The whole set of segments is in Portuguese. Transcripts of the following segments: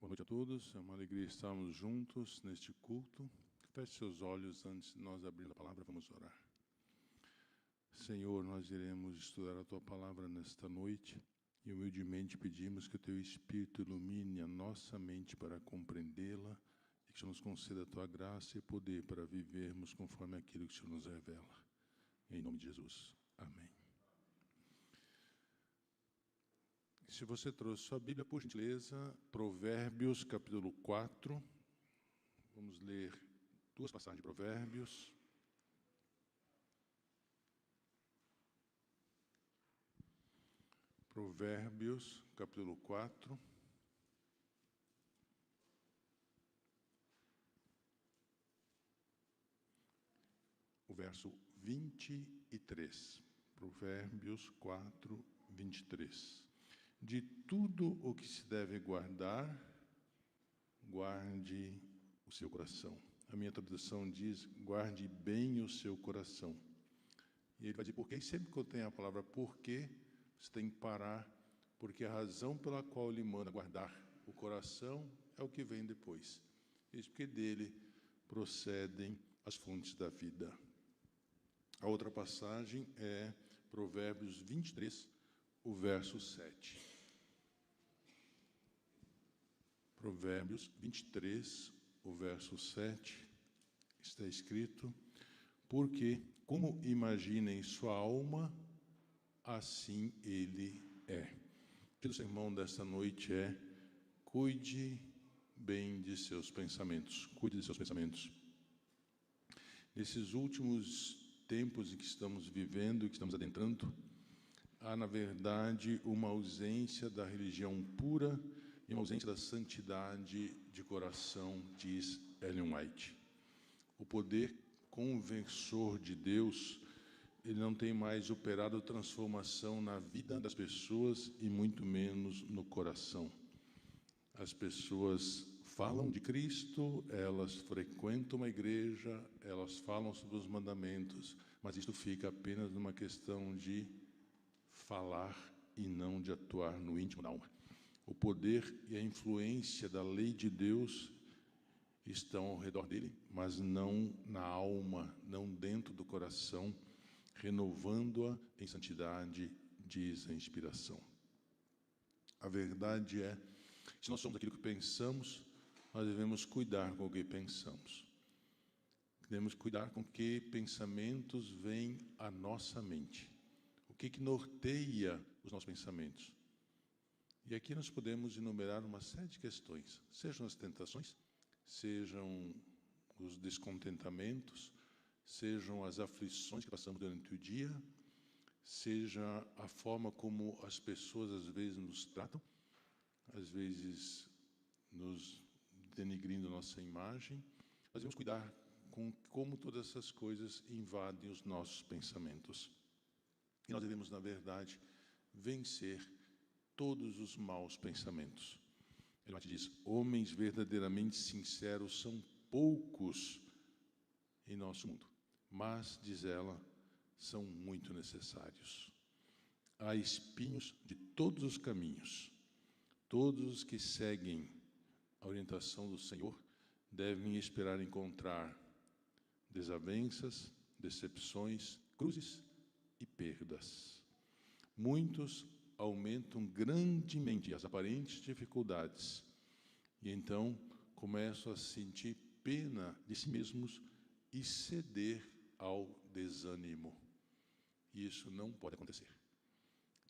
Boa noite a todos, é uma alegria estarmos juntos neste culto. Feche seus olhos antes de nós abrirmos a palavra, vamos orar. Senhor, nós iremos estudar a Tua palavra nesta noite e humildemente pedimos que o Teu Espírito ilumine a nossa mente para compreendê-la e que o Senhor nos conceda a Tua graça e poder para vivermos conforme aquilo que o Senhor nos revela. Em nome de Jesus. Amém. Se você trouxe sua Bíblia, por gentileza, Provérbios, capítulo 4. Vamos ler duas passagens de Provérbios. Provérbios, capítulo 4. O verso 23. Provérbios 4, 23. De tudo o que se deve guardar, guarde o seu coração. A minha tradução diz, guarde bem o seu coração. E ele vai dizer porquê. E sempre que eu tenho a palavra porquê, você tem que parar, porque a razão pela qual ele manda guardar o coração é o que vem depois. Isso porque dele procedem as fontes da vida. A outra passagem é Provérbios 23, o verso 7. Provérbios 23, o verso 7, está escrito: porque, como imagina em sua alma, assim ele é. O sermão desta noite é: cuide bem de seus pensamentos. Cuide de seus pensamentos. Nesses últimos tempos em que estamos vivendo e que estamos adentrando, há, na verdade, uma ausência da religião pura e uma ausência da santidade de coração, diz Ellen White. O poder conversor de Deus, ele não tem mais operado transformação na vida das pessoas e muito menos no coração. As pessoas falam de Cristo, elas frequentam uma igreja, elas falam sobre os mandamentos, mas isso fica apenas numa questão de falar e não de atuar no íntimo da alma. O poder e a influência da lei de Deus estão ao redor dele, mas não na alma, não dentro do coração, renovando-a em santidade, diz a inspiração. A verdade é, se nós somos aquilo que pensamos, nós devemos cuidar com o que pensamos. Devemos cuidar com que pensamentos vêm à nossa mente. O que norteia os nossos pensamentos? E aqui nós podemos enumerar uma série de questões, sejam as tentações, sejam os descontentamentos, sejam as aflições que passamos durante o dia, seja a forma como as pessoas às vezes nos tratam, às vezes nos denigrindo nossa imagem. Nós devemos cuidar com como todas essas coisas invadem os nossos pensamentos. E nós devemos, na verdade, vencer todos os maus pensamentos. Ele diz, homens verdadeiramente sinceros são poucos em nosso mundo, mas, diz ela, são muito necessários. Há espinhos de todos os caminhos. Todos os que seguem a orientação do Senhor devem esperar encontrar desavenças, decepções, cruzes e perdas. Muitos aumentam grandemente as aparentes dificuldades e então começam a sentir pena de si mesmos e ceder ao desânimo. E isso não pode acontecer.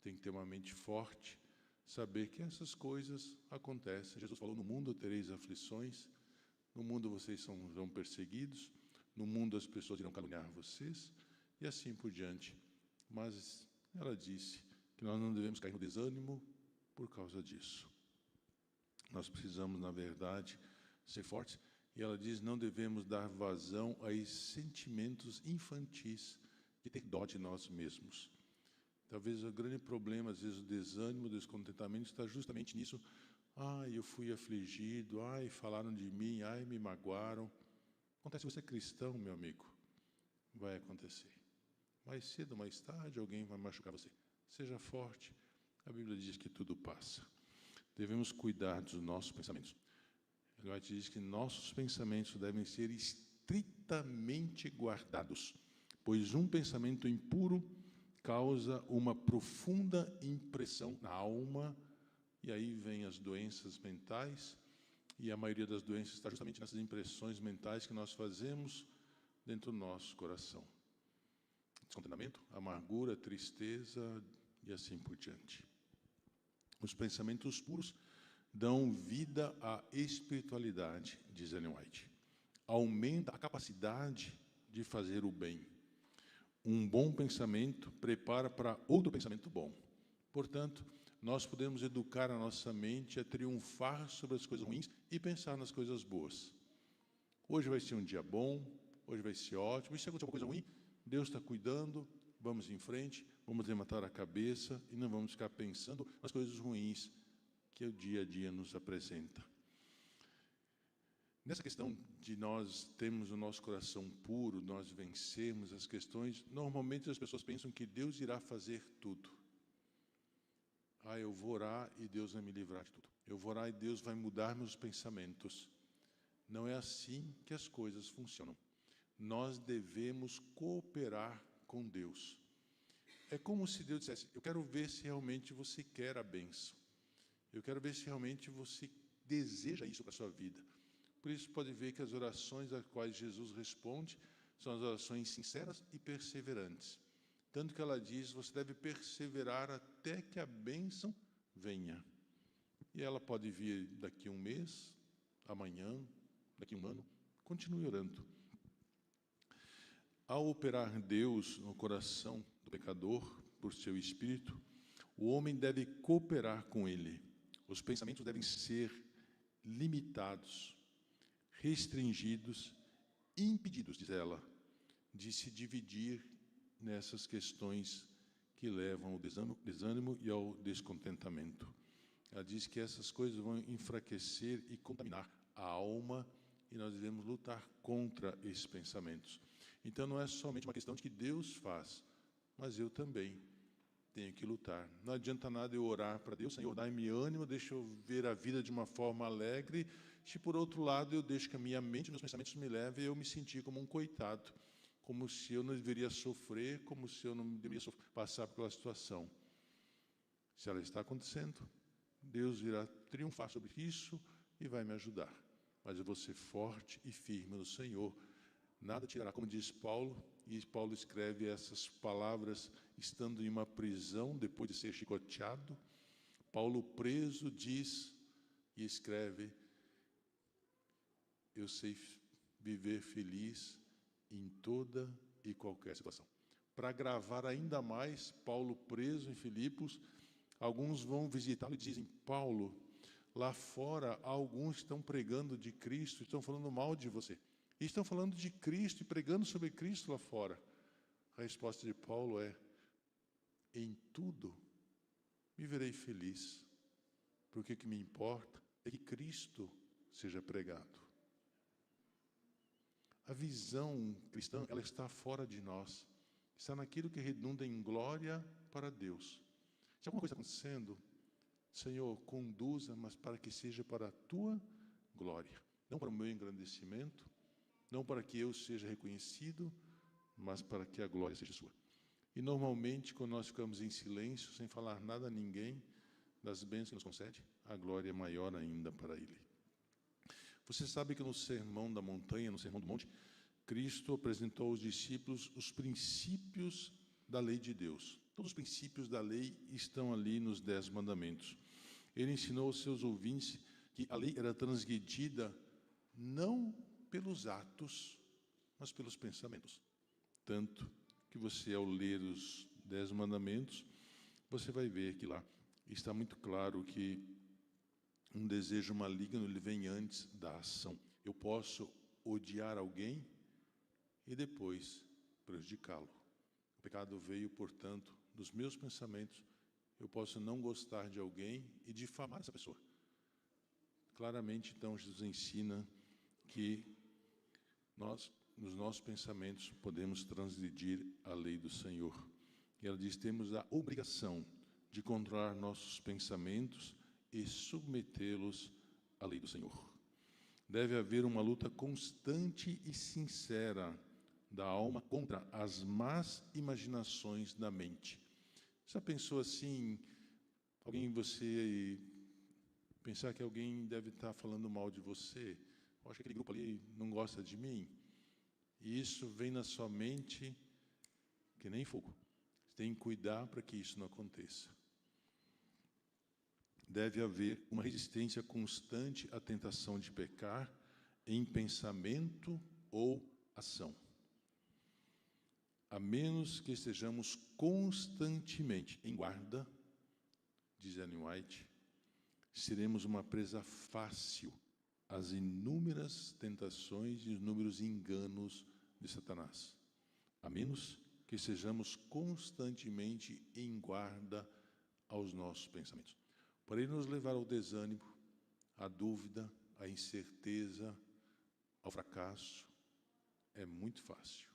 Tem que ter uma mente forte, saber que essas coisas acontecem. Jesus falou, no mundo tereis aflições, no mundo vocês serão perseguidos, no mundo as pessoas irão caluniar vocês, e assim por diante. Mas ela disse que nós não devemos cair no desânimo por causa disso. Nós precisamos, na verdade, ser fortes. E ela diz, não devemos dar vazão a esses sentimentos infantis de ter dó de nós mesmos. Talvez o grande problema, às vezes, o desânimo, o descontentamento, está justamente nisso. Ai, eu fui afligido, ai, falaram de mim, ai, me magoaram. Acontece, você é cristão, meu amigo, vai acontecer. Mais cedo ou mais tarde, alguém vai machucar você. Seja forte. A Bíblia diz que tudo passa. Devemos cuidar dos nossos pensamentos. Ellen White diz que nossos pensamentos devem ser estritamente guardados, pois um pensamento impuro causa uma profunda impressão na alma, e aí vem as doenças mentais, e a maioria das doenças está justamente nessas impressões mentais que nós fazemos dentro do nosso coração. Descontentamento, amargura, tristeza e assim por diante. Os pensamentos puros dão vida à espiritualidade, diz Ellen White. Aumenta a capacidade de fazer o bem. Um bom pensamento prepara para outro pensamento bom. Portanto, nós podemos educar a nossa mente a triunfar sobre as coisas ruins e pensar nas coisas boas. Hoje vai ser um dia bom, hoje vai ser ótimo. E se acontecer uma coisa ruim, Deus está cuidando, vamos em frente, vamos levantar a cabeça e não vamos ficar pensando nas coisas ruins que o dia a dia nos apresenta. Nessa questão de nós termos o nosso coração puro, nós vencermos as questões, normalmente as pessoas pensam que Deus irá fazer tudo. Eu vou orar e Deus vai me livrar de tudo. Eu vou orar e Deus vai mudar meus pensamentos. Não é assim que as coisas funcionam. Nós devemos cooperar com Deus. É como se Deus dissesse, eu quero ver se realmente você quer a bênção. Eu quero ver se realmente você deseja isso para a sua vida. Por isso, pode ver que as orações às quais Jesus responde são as orações sinceras e perseverantes. Tanto que ela diz, você deve perseverar até que a bênção venha. E ela pode vir daqui a um mês, amanhã, daqui a um ano. Continue orando. Ao operar Deus no coração do pecador, por seu espírito, o homem deve cooperar com ele. Os pensamentos devem ser limitados, restringidos, impedidos, diz ela, de se dividir nessas questões que levam ao desânimo e ao descontentamento. Ela diz que essas coisas vão enfraquecer e contaminar a alma e nós devemos lutar contra esses pensamentos. Então não é somente uma questão de que Deus faz, mas eu também tenho que lutar. Não adianta nada eu orar para Deus, Senhor, dá-me ânimo, deixa eu ver a vida de uma forma alegre, se por outro lado eu deixo que a minha mente, meus pensamentos me levem a eu me sentir como um coitado, como se eu não deveria sofrer, como se eu não deveria passar por aquela situação. Se ela está acontecendo, Deus irá triunfar sobre isso e vai me ajudar. Mas eu vou ser forte e firme no Senhor. Nada tirará, como diz Paulo, e Paulo escreve essas palavras estando em uma prisão, depois de ser chicoteado. Paulo, preso, diz e escreve, eu sei viver feliz em toda e qualquer situação. Para agravar ainda mais, Paulo preso em Filipos, alguns vão visitá-lo e dizem, Paulo, lá fora alguns estão pregando de Cristo, estão falando mal de você. E estão falando de Cristo e pregando sobre Cristo lá fora. A resposta de Paulo é, em tudo me verei feliz, porque o que me importa é que Cristo seja pregado. A visão cristã, ela está fora de nós, está naquilo que redunda em glória para Deus. Se alguma coisa está acontecendo, Senhor, conduza, mas para que seja para a Tua glória, não para o meu engrandecimento, não para que eu seja reconhecido, mas para que a glória seja sua. E normalmente, quando nós ficamos em silêncio, sem falar nada a ninguém das bênçãos que nos concede, a glória é maior ainda para Ele. Você sabe que no Sermão da Montanha, no Sermão do Monte, Cristo apresentou aos discípulos os princípios da lei de Deus. Todos os princípios da lei estão ali nos 10 mandamentos. Ele ensinou aos seus ouvintes que a lei era transgredida não pelos atos, mas pelos pensamentos. Tanto que você, ao ler os 10 mandamentos, você vai ver que lá está muito claro que um desejo maligno ele vem antes da ação. Eu posso odiar alguém e depois prejudicá-lo. O pecado veio, portanto, dos meus pensamentos. Eu posso não gostar de alguém e difamar essa pessoa. Claramente, então, Jesus ensina que nós, nos nossos pensamentos, podemos transgredir a lei do Senhor. E ela diz, temos a obrigação de controlar nossos pensamentos e submetê-los à lei do Senhor. Deve haver uma luta constante e sincera da alma contra as más imaginações da mente. Já pensou assim, você pensar que alguém deve estar falando mal de você? Eu acho que aquele grupo ali não gosta de mim. E isso vem na sua mente que nem fogo. Você tem que cuidar para que isso não aconteça. Deve haver uma resistência constante à tentação de pecar em pensamento ou ação. A menos que estejamos constantemente em guarda, diz Ellen White, seremos uma presa fácil às inúmeras tentações e inúmeros enganos de Satanás. A menos que estejamos constantemente em guarda aos nossos pensamentos. Para ele nos levar ao desânimo, à dúvida, à incerteza, ao fracasso, é muito fácil.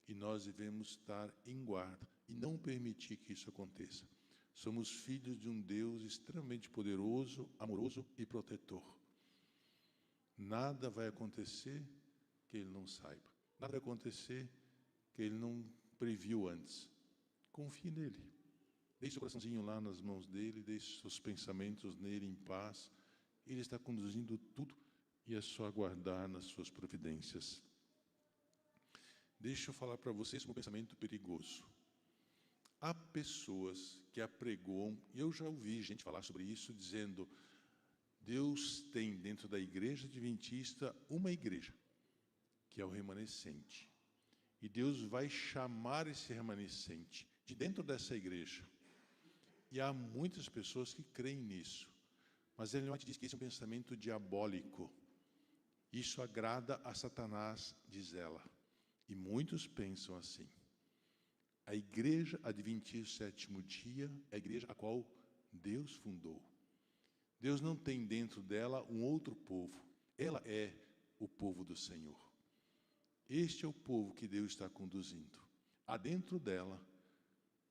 E nós devemos estar em guarda e não permitir que isso aconteça. Somos filhos de um Deus extremamente poderoso, amoroso e protetor. Nada vai acontecer que Ele não saiba. Nada vai acontecer que Ele não previu antes. Confie nele. Deixe seu coraçãozinho lá nas mãos dele, deixe seus pensamentos nele em paz. Ele está conduzindo tudo e é só aguardar nas suas providências. Deixa eu falar para vocês um pensamento perigoso. Há pessoas que apregoam, e eu já ouvi gente falar sobre isso, dizendo: Deus tem dentro da igreja adventista uma igreja, que é o remanescente. E Deus vai chamar esse remanescente de dentro dessa igreja. E há muitas pessoas que creem nisso. Mas Ellen White diz que esse é um pensamento diabólico. Isso agrada a Satanás, diz ela. E muitos pensam assim. A igreja adventista do sétimo dia é a igreja a qual Deus fundou. Deus não tem dentro dela um outro povo. Ela é o povo do Senhor. Este é o povo que Deus está conduzindo. Há dentro dela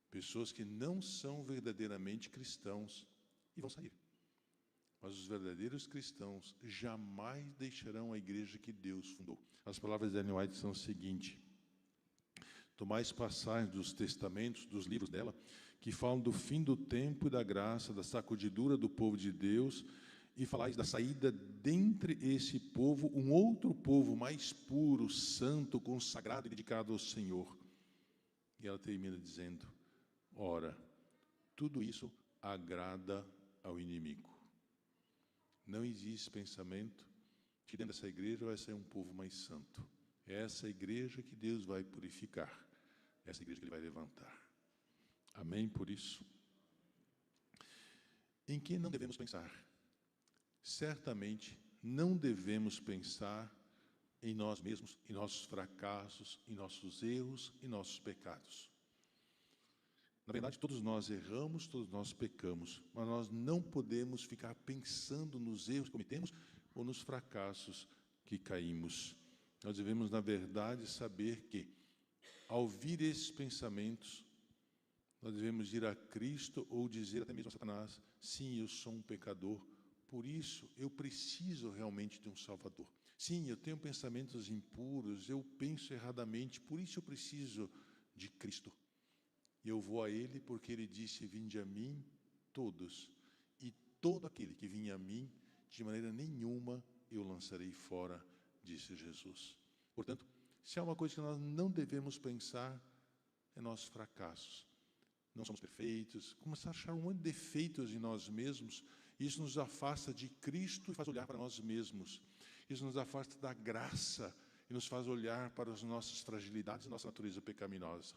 pessoas que não são verdadeiramente cristãos e vão sair. Mas os verdadeiros cristãos jamais deixarão a igreja que Deus fundou. As palavras de Ellen White são o seguinte: tomais passagens dos testamentos, dos livros dela, que falam do fim do tempo e da graça, da sacudidura do povo de Deus, e falais da saída dentre esse povo, um outro povo mais puro, santo, consagrado e dedicado ao Senhor. E ela termina dizendo: ora, tudo isso agrada ao inimigo. Não existe pensamento que dentro dessa igreja vai sair um povo mais santo. É essa igreja que Deus vai purificar. É essa igreja que Ele vai levantar. Amém por isso? Em que não devemos pensar? Certamente não devemos pensar em nós mesmos, em nossos fracassos, em nossos erros, em nossos pecados. Na verdade, todos nós erramos, todos nós pecamos, mas nós não podemos ficar pensando nos erros que cometemos ou nos fracassos que caímos. Nós devemos, na verdade, saber que, ao ouvir esses pensamentos, nós devemos ir a Cristo ou dizer até mesmo a Satanás: sim, eu sou um pecador, por isso eu preciso realmente de um Salvador. Sim, eu tenho pensamentos impuros, eu penso erradamente, por isso eu preciso de Cristo. E eu vou a Ele porque Ele disse: vinde a mim todos, e todo aquele que vinha a mim, de maneira nenhuma eu lançarei fora, disse Jesus. Portanto, se há uma coisa que nós não devemos pensar, é nossos fracassos. Não somos perfeitos, começar a achar um monte de defeitos em nós mesmos, isso nos afasta de Cristo e faz olhar para nós mesmos. Isso nos afasta da graça e nos faz olhar para as nossas fragilidades e nossa natureza pecaminosa.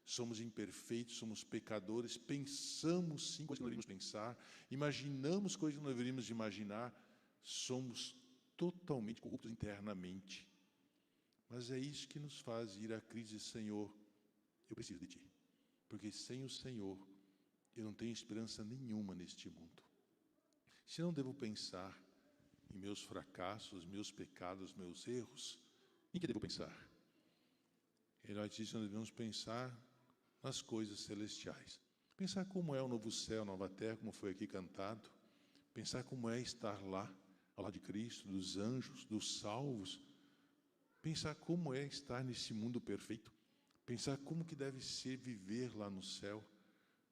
Somos imperfeitos, somos pecadores, pensamos sim coisas que não deveríamos pensar, imaginamos coisas que não deveríamos imaginar, somos totalmente corruptos internamente. Mas é isso que nos faz ir à crise de: Senhor, eu preciso de Ti, porque sem o Senhor eu não tenho esperança nenhuma neste mundo. Se não devo pensar em meus fracassos, meus pecados, meus erros, em que devo pensar? Ele diz que nós devemos pensar nas coisas celestiais. Pensar como é o novo céu, a nova terra, como foi aqui cantado. Pensar como é estar lá, ao lado de Cristo, dos anjos, dos salvos. Pensar como é estar nesse mundo perfeito. Pensar como que deve ser viver lá no céu.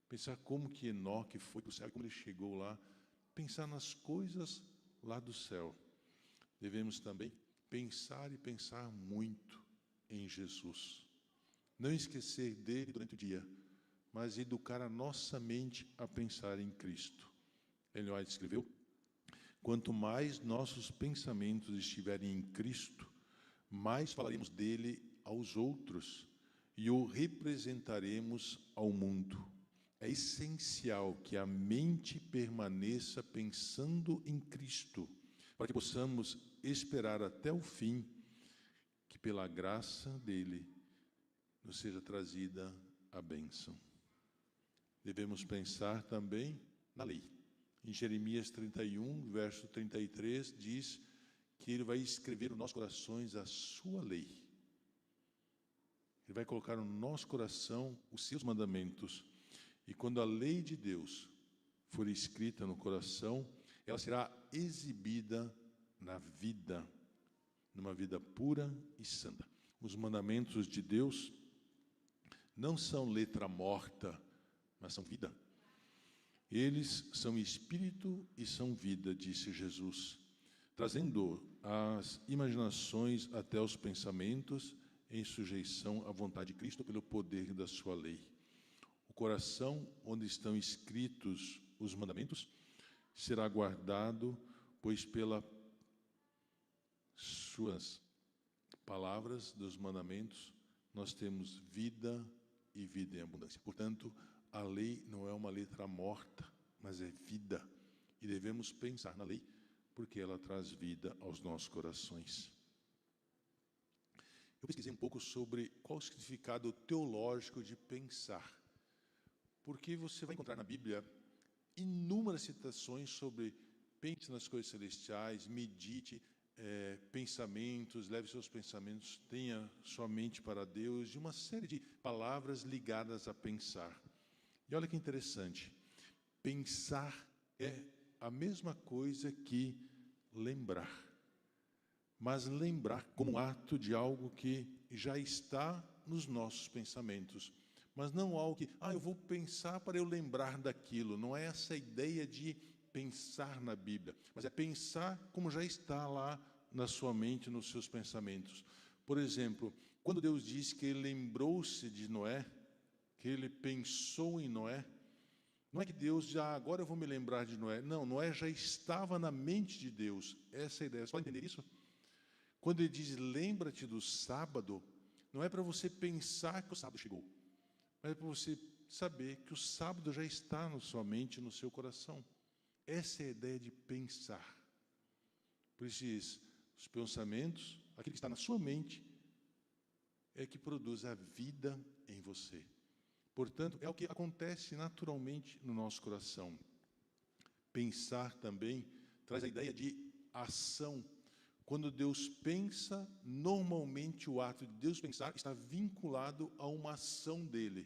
Pensar como que Enoque foi para o céu, como ele chegou lá. Pensar nas coisas lá do céu. Devemos também pensar e pensar muito em Jesus. Não esquecer dele durante o dia, mas educar a nossa mente a pensar em Cristo. Ellen White escreveu: quanto mais nossos pensamentos estiverem em Cristo, mais falaremos dele aos outros e o representaremos ao mundo. É essencial que a mente permaneça pensando em Cristo, para que possamos esperar até o fim, que pela graça dele nos seja trazida a bênção. Devemos pensar também na lei. Em Jeremias 31, verso 33, diz que ele vai escrever nos nossos corações a sua lei. Ele vai colocar no nosso coração os seus mandamentos. E quando a lei de Deus for escrita no coração, ela será exibida na vida, numa vida pura e santa. Os mandamentos de Deus não são letra morta, mas são vida. Eles são espírito e são vida, disse Jesus, trazendo as imaginações até os pensamentos em sujeição à vontade de Cristo pelo poder da sua lei. O coração onde estão escritos os mandamentos será guardado, pois pelas suas palavras dos mandamentos nós temos vida e vida em abundância. Portanto, a lei não é uma letra morta, mas é vida. E devemos pensar na lei, porque ela traz vida aos nossos corações. Eu pesquisei um pouco sobre qual o significado teológico de pensar. Porque você vai encontrar na Bíblia inúmeras citações sobre pense nas coisas celestiais, medite, pensamentos, leve seus pensamentos, tenha sua mente para Deus, e uma série de palavras ligadas a pensar. E olha que interessante, pensar é a mesma coisa que lembrar, mas lembrar como um ato de algo que já está nos nossos pensamentos, mas não algo que, eu vou pensar para eu lembrar daquilo. Não é essa a ideia de pensar na Bíblia, mas é pensar como já está lá na sua mente, nos seus pensamentos. Por exemplo, quando Deus diz que Ele lembrou-se de Noé, que Ele pensou em Noé, não é que Deus já, agora eu vou me lembrar de Noé. Não, Noé já estava na mente de Deus. Essa é a ideia. Você pode entender isso? Quando Ele diz, lembra-te do sábado, não é para você pensar que o sábado chegou, mas é para você saber que o sábado já está na sua mente, no seu coração. Essa é a ideia de pensar. Por isso diz, os pensamentos, aquilo que está na sua mente, é que produz a vida em você. Portanto, é o que acontece naturalmente no nosso coração. Pensar também traz a ideia de ação. Quando Deus pensa, normalmente o ato de Deus pensar está vinculado a uma ação dele.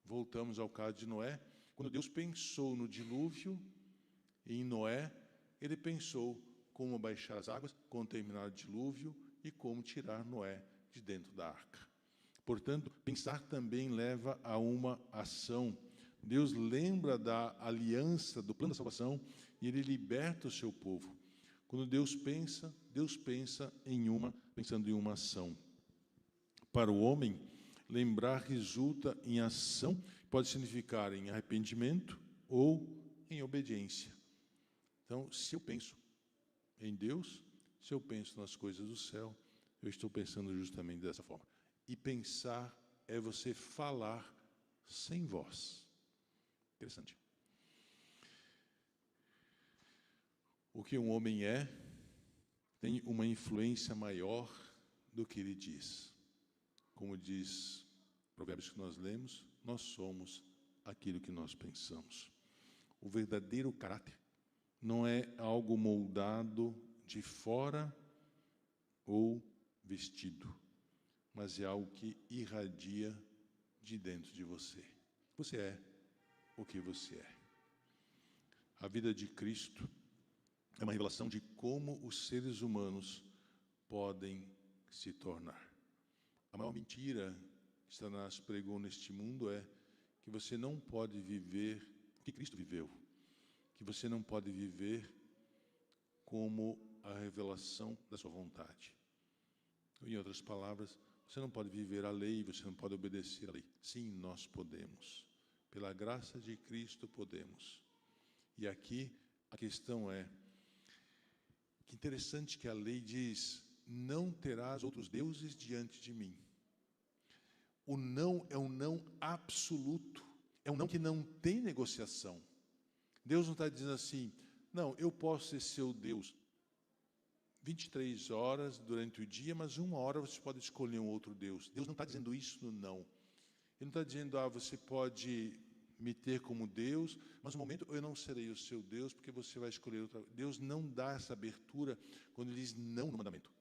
Voltamos ao caso de Noé. Quando Deus pensou no dilúvio, em Noé, ele pensou como baixar as águas, como terminar o dilúvio e como tirar Noé de dentro da arca. Portanto, pensar também leva a uma ação. Deus lembra da aliança, do plano da salvação, e Ele liberta o seu povo. Quando Deus pensa pensando em uma ação. Para o homem, lembrar resulta em ação, pode significar em arrependimento ou em obediência. Então, se eu penso em Deus, se eu penso nas coisas do céu, eu estou pensando justamente dessa forma. E pensar é você falar sem voz. Interessante. O que um homem é tem uma influência maior do que ele diz. Como diz Provérbios que nós lemos, nós somos aquilo que nós pensamos. O verdadeiro caráter não é algo moldado de fora ou vestido, mas é algo que irradia de dentro de você. Você é o que você é. A vida de Cristo é uma revelação de como os seres humanos podem se tornar. A maior mentira que Satanás pregou neste mundo é que você não pode viver o que Cristo viveu, que você não pode viver como a revelação da sua vontade. Em outras palavras, você não pode viver a lei, você não pode obedecer a lei. Sim, nós podemos. Pela graça de Cristo podemos. E aqui a questão é, que interessante que a lei diz, não terás outros deuses diante de mim. O não é um não absoluto, é um não que não tem negociação. Deus não está dizendo assim, não, eu posso ser seu Deus 23 horas durante o dia, mas 1 hora você pode escolher um outro Deus. Deus não está dizendo isso no não. Ele não está dizendo, você pode me ter como Deus, mas no momento eu não serei o seu Deus, porque você vai escolher outra. Deus não dá essa abertura quando ele diz não no mandamento.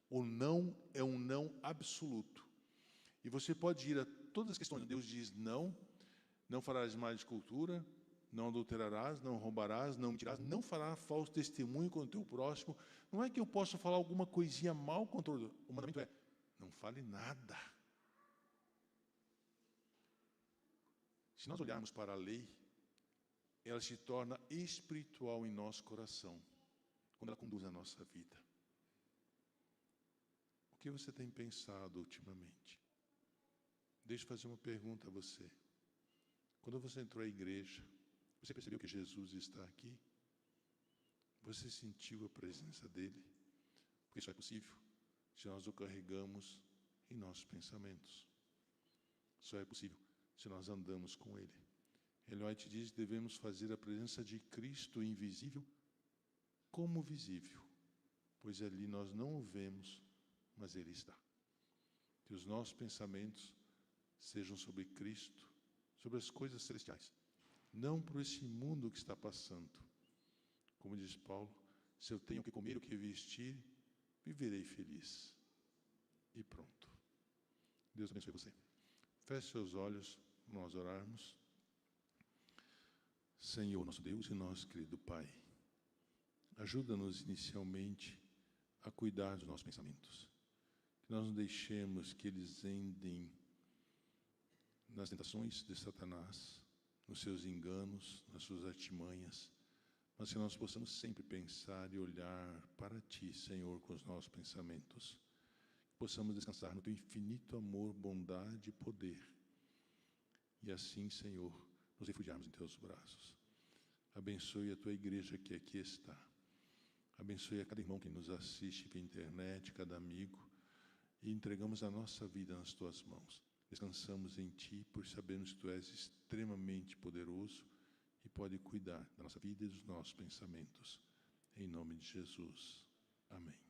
O não é um não absoluto. E você pode ir a todas as questões onde Deus diz não farás mais de cultura, não adulterarás, não roubarás, não mentirás, não farás falso testemunho contra o teu próximo. Não é que eu possa falar alguma coisinha mal contra o outro. O mandamento é, não fale nada. Se nós olharmos para a lei, ela se torna espiritual em nosso coração, quando ela conduz a nossa vida. O que você tem pensado ultimamente? Deixa eu fazer uma pergunta a você. Quando você entrou à igreja, você percebeu que Jesus está aqui? Você sentiu a presença dele? Porque isso é possível se nós o carregamos em nossos pensamentos. Só é possível se nós andamos com ele. Ellen White diz que devemos fazer a presença de Cristo invisível como visível, pois ali nós não o vemos, mas ele está. Que os nossos pensamentos sejam sobre Cristo, sobre as coisas celestiais, não por esse mundo que está passando. Como diz Paulo, se eu tenho o que comer, o que vestir, viverei feliz. E pronto. Deus abençoe você. Feche seus olhos, nós orarmos. Senhor, nosso Deus e nosso querido Pai, ajuda-nos inicialmente a cuidar dos nossos pensamentos. Que nós não deixemos que eles endem nas tentações de Satanás, nos seus enganos, nas suas artimanhas, mas que nós possamos sempre pensar e olhar para Ti, Senhor, com os nossos pensamentos. Que possamos descansar no Teu infinito amor, bondade e poder. E assim, Senhor, nos refugiarmos em Teus braços. Abençoe a Tua igreja que aqui está. Abençoe a cada irmão que nos assiste pela internet, cada amigo. E entregamos a nossa vida nas Tuas mãos. Descansamos em Ti, por sabermos que Tu és extremamente poderoso e pode cuidar da nossa vida e dos nossos pensamentos. Em nome de Jesus. Amém.